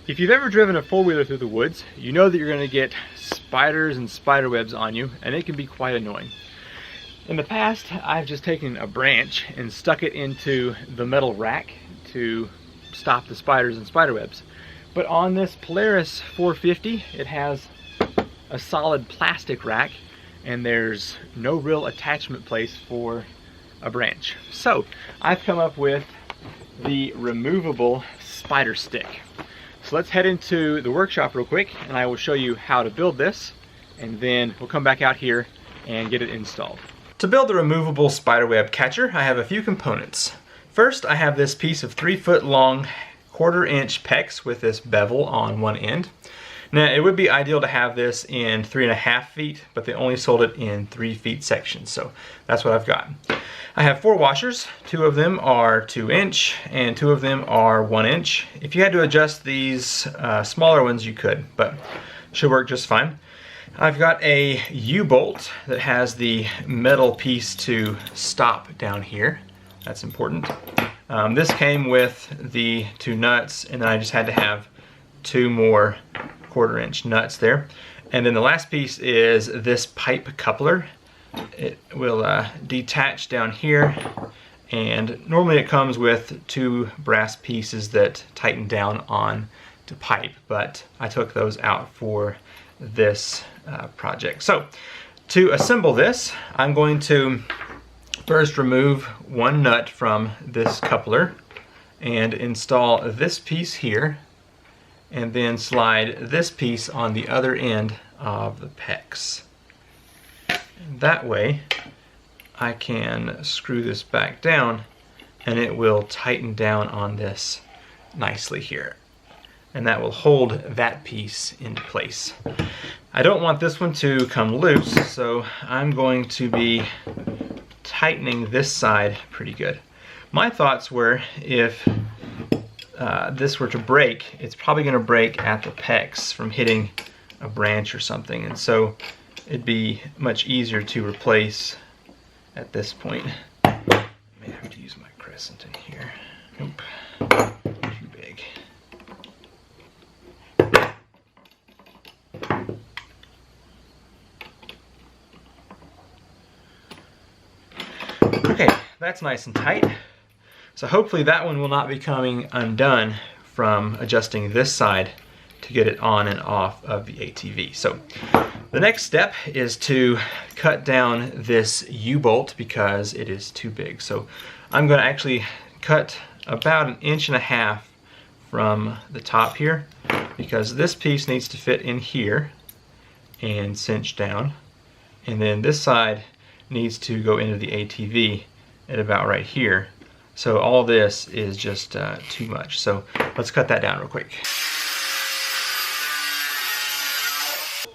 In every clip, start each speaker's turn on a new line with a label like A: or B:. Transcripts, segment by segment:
A: If you've ever driven a four-wheeler through the woods, you know that you're going to get spiders and spider webs on you, and it can be quite annoying. In the past, I've just taken a branch and stuck it into the metal rack to stop the spiders and spider webs. But on this Polaris 450, it has a solid plastic rack, and there's no real attachment place for a branch. So I've come up with the removable spider stick. So let's head into the workshop real quick and I will show you how to build this, and then we'll come back out here and get it installed. To build the removable spiderweb catcher, I have a few components. First, I have this piece of 3-foot long 1/4 inch PEX with this bevel on one end. Now, it would be ideal to have this in 3.5 feet, but they only sold it in 3 feet sections, so that's what I've got. I have 4 washers. 2 of them are 2 inch and 2 of them are 1 inch. If you had to adjust these smaller ones, you could, but should work just fine. I've got a U-bolt that has the metal piece to stop down here. That's important. This came with the 2 nuts, and then I just had to have 2 more 1/4 inch nuts there. And then the last piece is this pipe coupler. It will detach down here, and normally it comes with 2 brass pieces that tighten down on to pipe, but I took those out for this project. So to assemble this, I'm going to first remove 1 nut from this coupler and install this piece here, and then slide this piece on the other end of the PEX. That way I can screw this back down and it will tighten down on this nicely here, and that will hold that piece into place. I don't want this one to come loose, so I'm going to be tightening this side pretty good. My thoughts were, if this were to break, it's probably going to break at the PEX from hitting a branch or something, and so it'd be much easier to replace at this point. I may have to use my crescent in here. Nope, too big. Okay, that's nice and tight. So hopefully that one will not be coming undone from adjusting this side to get it on and off of the ATV. So the next step is to cut down this U-bolt because it is too big. So I'm going to actually cut about 1.5 inches from the top here, because this piece needs to fit in here and cinch down, and then this side needs to go into the ATV at about right here. So all this is just too much. So let's cut that down real quick.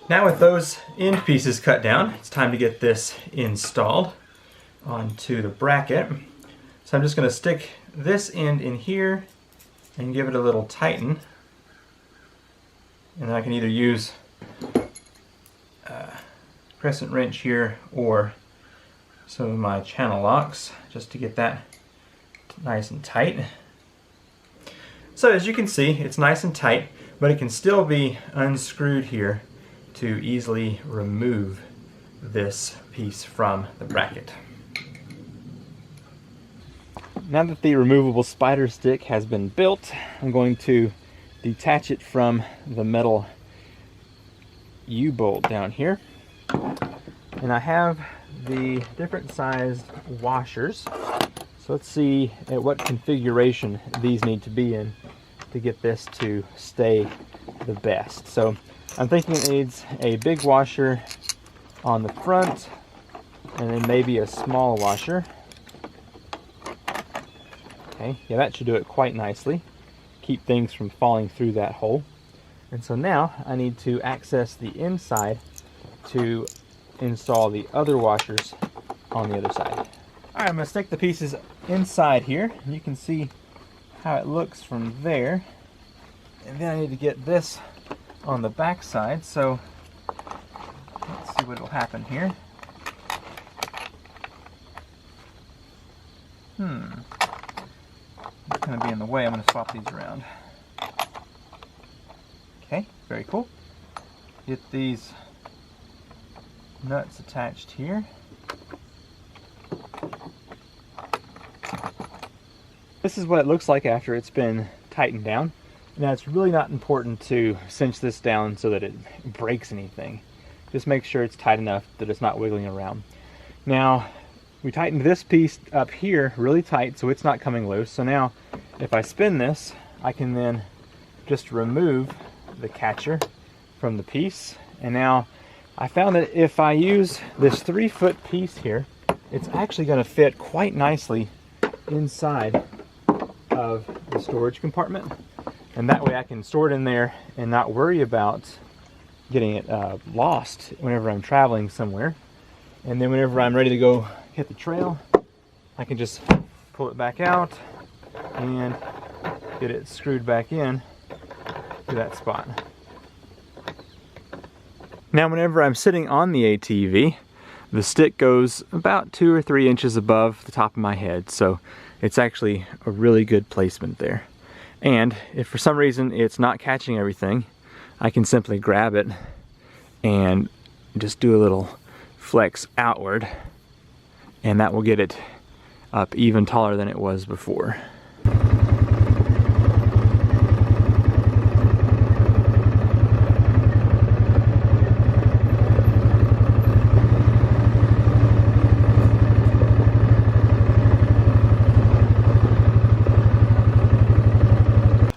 A: Now with those end pieces cut down, it's time to get this installed onto the bracket. So I'm just going to stick this end in here and give it a little tighten. And then I can either use a crescent wrench here or some of my channel locks just to get that nice and tight. So as you can see, it's nice and tight, but it can still be unscrewed here to easily remove this piece from the bracket. Now that the removable spider stick has been built, I'm going to detach it from the metal U-bolt down here. And I have the different sized washers. So let's see at what configuration these need to be in to get this to stay the best. So I'm thinking it needs a big washer on the front, and then maybe a small washer. Okay, yeah, that should do it quite nicely. Keep things from falling through that hole. And so now I need to access the inside to install the other washers on the other side. Alright, I'm going to stick the pieces inside here, and you can see how it looks from there. And then I need to get this on the back side, so let's see what will happen here. It's going to be in the way. I'm going to swap these around. Okay, very cool. Get these nuts attached here. This is what it looks like after it's been tightened down. Now it's really not important to cinch this down so that it breaks anything. Just make sure it's tight enough that it's not wiggling around. Now, we tightened this piece up here really tight so it's not coming loose. So now, if I spin this, I can then just remove the catcher from the piece. And now, I found that if I use this 3-foot piece here, it's actually going to fit quite nicely inside of the storage compartment. And that way I can store it in there and not worry about getting it lost whenever I'm traveling somewhere. And then whenever I'm ready to go hit the trail, I can just pull it back out and get it screwed back in to that spot. Now whenever I'm sitting on the ATV, the stick goes about 2 or 3 inches above the top of my head, so it's actually a really good placement there. And if for some reason it's not catching everything, I can simply grab it and just do a little flex outward, and that will get it up even taller than it was before.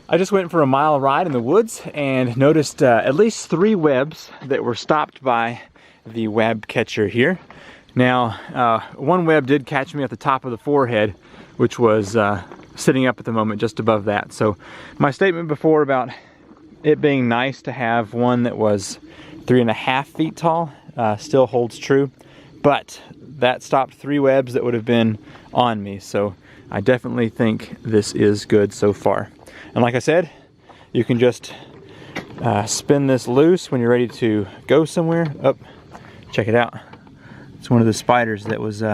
A: I just went for a mile ride in the woods and noticed at least 3 webs that were stopped by the web catcher here. Now, one web did catch me at the top of the forehead, which was sitting up at the moment just above that. So my statement before about it being nice to have one that was 3.5 feet tall still holds true, but that stopped 3 webs that would have been on me. So I definitely think this is good so far. And like I said, you can just spin this loose when you're ready to go somewhere. Oh, check it out. It's one of the spiders that was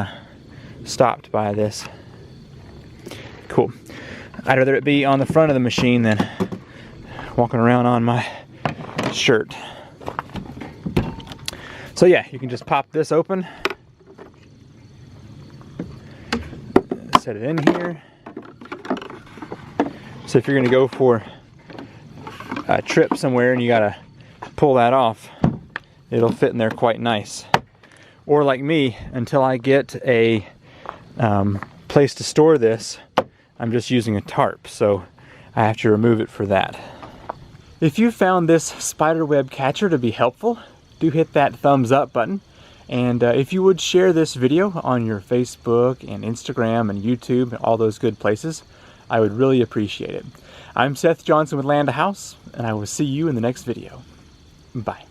A: stopped by this. Cool. I'd rather it be on the front of the machine than walking around on my shirt. So yeah, you can just pop this open, set it in here. So if you're gonna go for a trip somewhere and you gotta pull that off, it'll fit in there quite nice. Or like me, until I get a place to store this, I'm just using a tarp, so I have to remove it for that. If you found this spider web catcher to be helpful, do hit that thumbs up button. And if you would share this video on your Facebook and Instagram and YouTube and all those good places, I would really appreciate it. I'm Seth Johnson with Land A House, and I will see you in the next video. Bye.